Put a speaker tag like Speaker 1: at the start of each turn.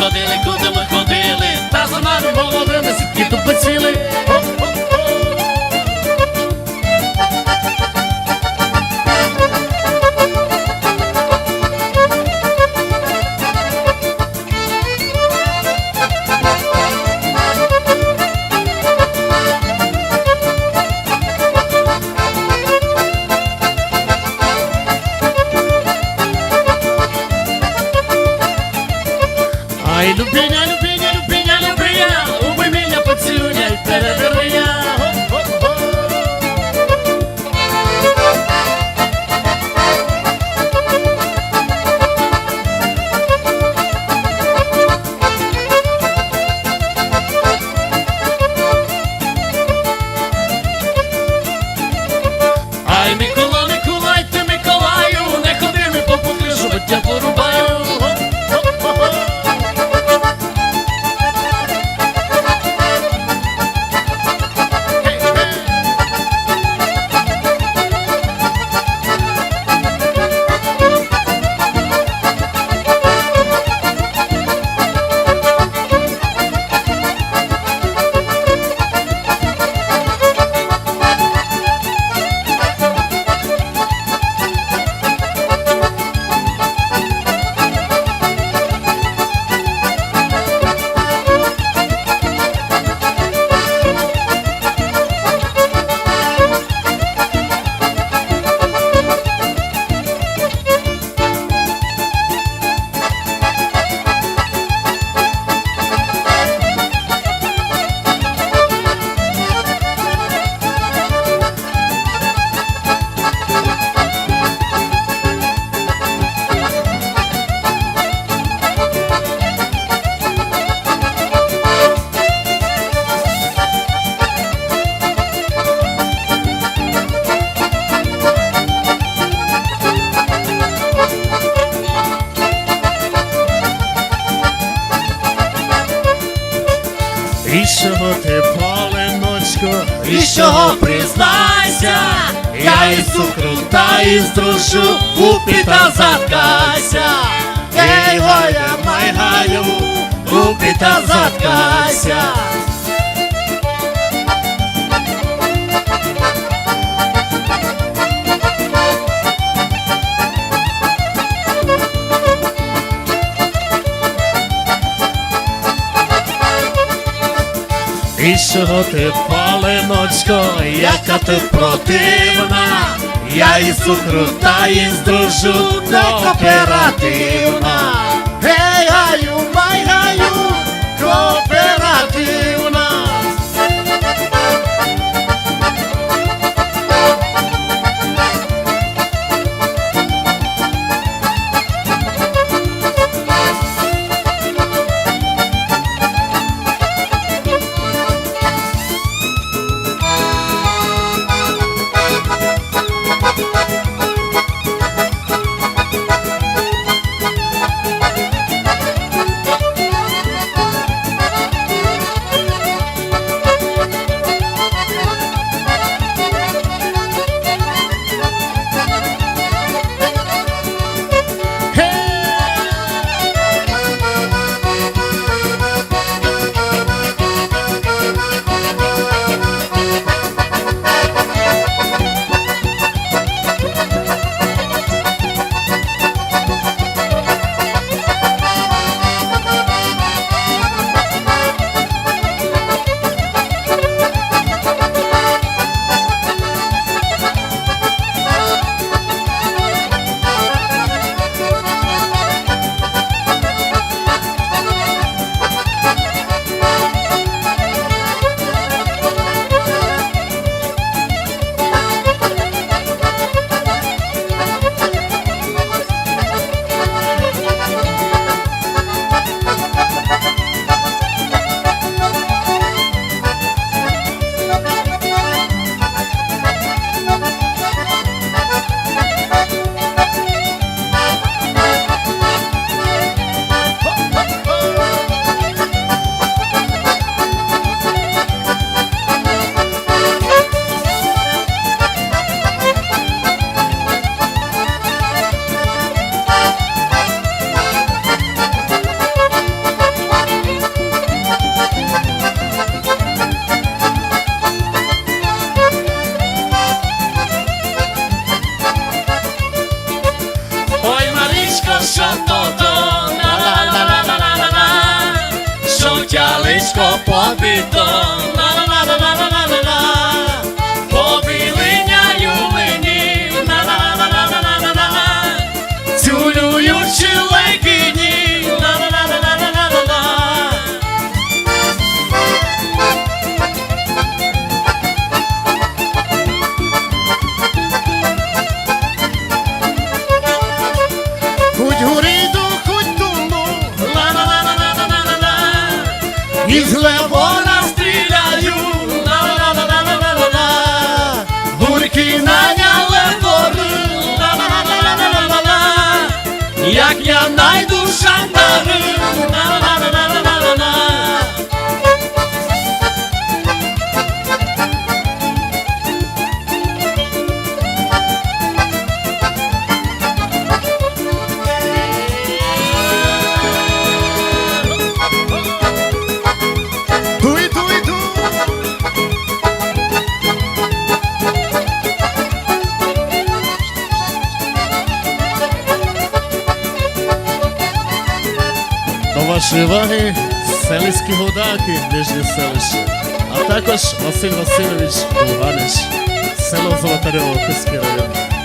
Speaker 1: ходили, куди ми ходили, та за нами молодими сітки тут поціли. Ай, Любеня, Любеня, Любеня, Любеня, убой меня, поцелуй, переверни я. Ай, Микола, Миколай, ти Миколаю, не ходи ми по покрижу, бо тя порубаю. І з чого ти, паленочко, і з чого признайся, я із цукру та із друшу упіта заткайся. Ей, гоя, майгаю, упіта заткайся. І з чого ти, паленочко, яка ти противна, я із цукру та із дружу не кооперативна. Гей, гаю, май гаю, кооперативна. сонечко побідон, ла-ла-ла-ла-ла-ла-ла-ла, по білиняю лині, ла-ла-ла-ла-ла-ла-ла-ла, цюлюючи легіні, ла-ла-ла-ла-ла-ла-ла-ла. Хоть горіду, хоть туму, ла-ла-ла-ла-ла-ла-ла-ла, із Левона стріляю, ла-ла-ла-ла-ла-ла-ла-ла, гурки наняли гори, ла-ла-ла-ла-ла-ла-ла, як я найду шандари, ла-ла-ла-ла-ла-ла-ла. Туй, туй, туй. До вашої уваги селиські гудаки, нижнє селище, а також Василь Васильович Долганич, село Золотарьово, Писький район.